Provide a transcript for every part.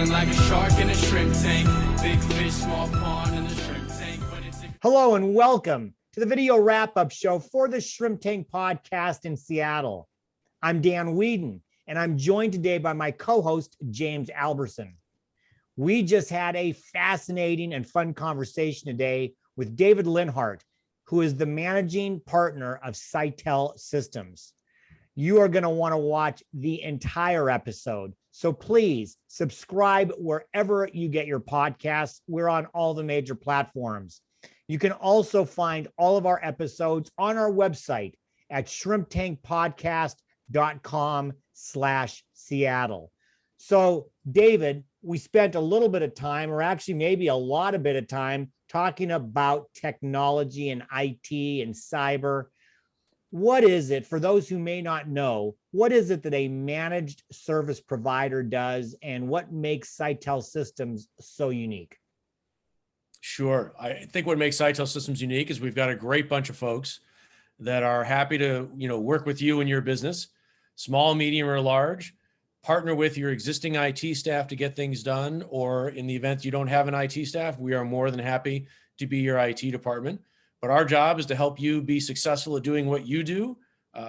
Swimming like a shark in a shrimp tank. Big fish, small pond in the shrimp tank. Hello and welcome to the video wrap-up show for the Shrimp Tank podcast in Seattle. I'm Dan Whedon, and I'm joined today by my co-host, James Alberson. We just had a fascinating and fun conversation today with David Linhart, who is the managing partner of Seitel Systems. You are going to want to watch the entire episode. So please subscribe wherever you get your podcasts. We're on all the major platforms. You can also find all of our episodes on our website at shrimptankpodcast.com/Seattle. So, David, we spent a little bit of time, or actually maybe a lot of bit of time, talking about technology and IT and cyber. What is it, for those who may not know, what is it that a managed service provider does, and what makes Seitel Systems so unique? Sure. I think what makes Seitel Systems unique is we've got a great bunch of folks that are happy to, work with you and your business, small, medium, or large, partner with your existing IT staff to get things done, or in the event you don't have an IT staff, we are more than happy to be your IT department. But our job is to help you be successful at doing what you do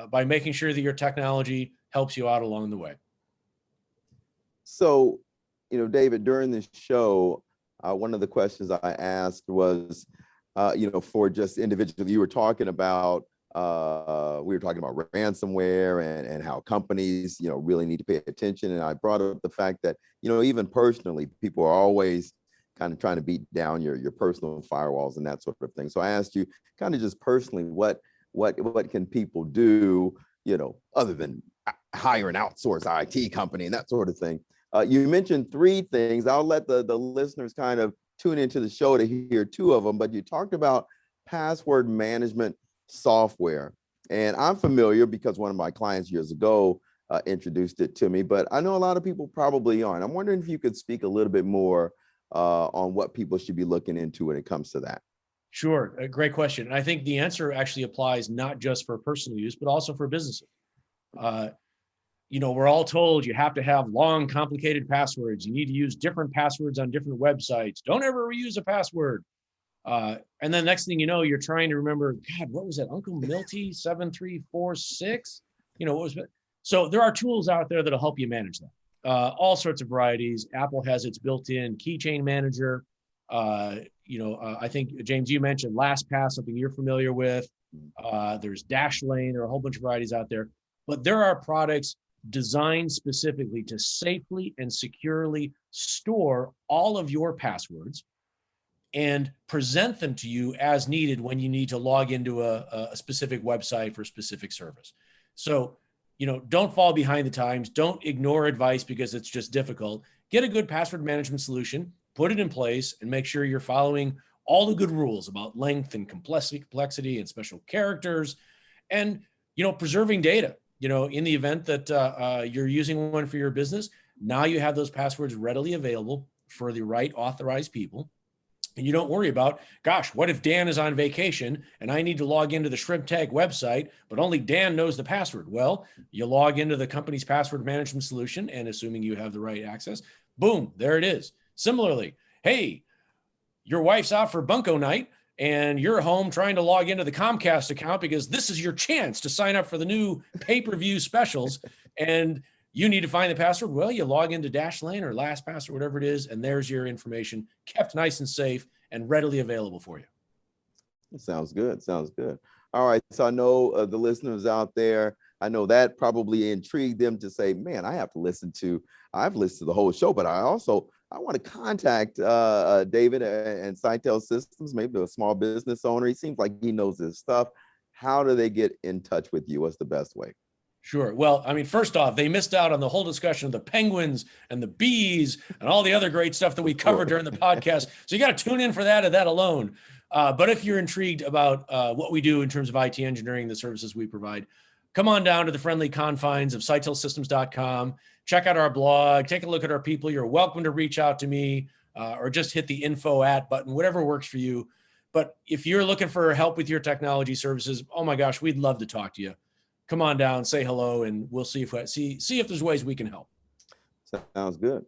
by making sure that your technology helps you out along the way. So, David, during this show, one of the questions I asked was, for just individuals, you were talking about, we were talking about ransomware and how companies, really need to pay attention. And I brought up the fact that, even personally, people are always kind of trying to beat down your personal firewalls and that sort of thing. So I asked you kind of just personally, what can people do, other than hire an outsourced IT company and that sort of thing. You mentioned three things. I'll let the listeners kind of tune into the show to hear two of them, but you talked about password management software. And I'm familiar because one of my clients years ago introduced it to me, but I know a lot of people probably aren't. I'm wondering if you could speak a little bit more on what people should be looking into when it comes to that. Sure. A great question. And I think the answer actually applies not just for personal use, but also for businesses. We're all told you have to have long, complicated passwords. You need to use different passwords on different websites. Don't ever reuse a password. And then next thing you know, you're trying to remember, God, what was that? Uncle Milty 7346? What was it? So there are tools out there that'll help you manage that. All sorts of varieties. Apple has its built-in keychain manager. I think, James, you mentioned LastPass, something you're familiar with. There's Dashlane. There are a whole bunch of varieties out there. But there are products designed specifically to safely and securely store all of your passwords and present them to you as needed when you need to log into a specific website for a specific service. So, don't fall behind the times. Don't ignore advice because it's just difficult. Get a good password management solution, put it in place, and make sure you're following all the good rules about length and complexity and special characters and, preserving data. In the event that you're using one for your business, now you have those passwords readily available for the right authorized people. And you don't worry about, gosh, what if Dan is on vacation and I need to log into the Shrimp Tank website, but only Dan knows the password? Well, you log into the company's password management solution, and assuming you have the right access, boom, there it is. Similarly, hey, your wife's out for bunko night and you're home trying to log into the Comcast account because this is your chance to sign up for the new pay-per-view specials, and you need to find the password. Well, you log into Dashlane or LastPass or whatever it is, and there's your information kept nice and safe and readily available for you. Sounds good. Sounds good. All right. So I know the listeners out there, I know that probably intrigued them to say, man, I've listened to the whole show, but I want to contact David and Seitel Systems, maybe a small business owner. He seems like he knows his stuff. How do they get in touch with you? What's the best way? Sure. Well, first off, they missed out on the whole discussion of the penguins and the bees and all the other great stuff that we covered during the podcast. So you got to tune in for that and that alone. But if you're intrigued about what we do in terms of IT engineering, the services we provide, come on down to the friendly confines of SeitelSystems.com. Check out our blog. Take a look at our people. You're welcome to reach out to me or just hit the info at button, whatever works for you. But if you're looking for help with your technology services, oh my gosh, we'd love to talk to you. Come on down, say hello, and we'll see if there's ways we can help. Sounds good.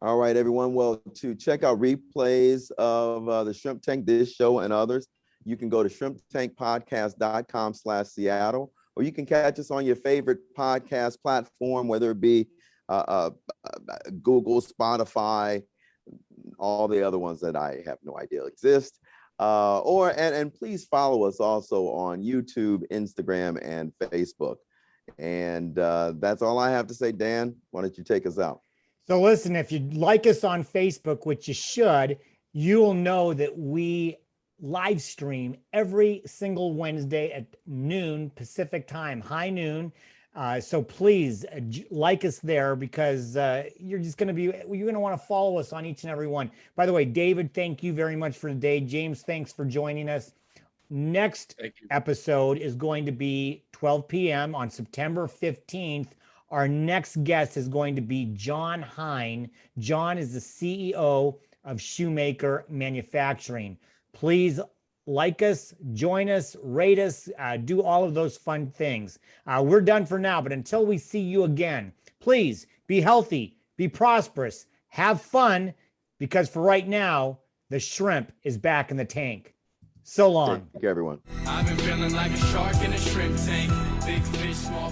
All right, everyone. Well, to check out replays of the Shrimp Tank, this show and others, you can go to shrimptankpodcast.com/Seattle, or you can catch us on your favorite podcast platform, whether it be Google, Spotify, all the other ones that I have no idea exist. And please follow us also on YouTube, Instagram, and Facebook. And that's all I have to say. Dan, why don't you take us out? So listen, if you like us on Facebook, which you should, you will know that we live stream every single Wednesday at noon Pacific time, high noon. So please like us there, because you're going to want to follow us on each and every one. By the way, David, thank you very much for today. James, thanks for joining us. Next episode is going to be 12 p.m. on September 15th. Our next guest is going to be John Hine. John is the CEO of Shoemaker Manufacturing. Please like us, join us, rate us, do all of those fun things. We're done for now, but until we see you again, please be healthy, be prosperous, have fun, because for right now, the shrimp is back in the tank. So long. Take care, everyone. I've been feeling like a shark in a shrimp tank. Big fish, small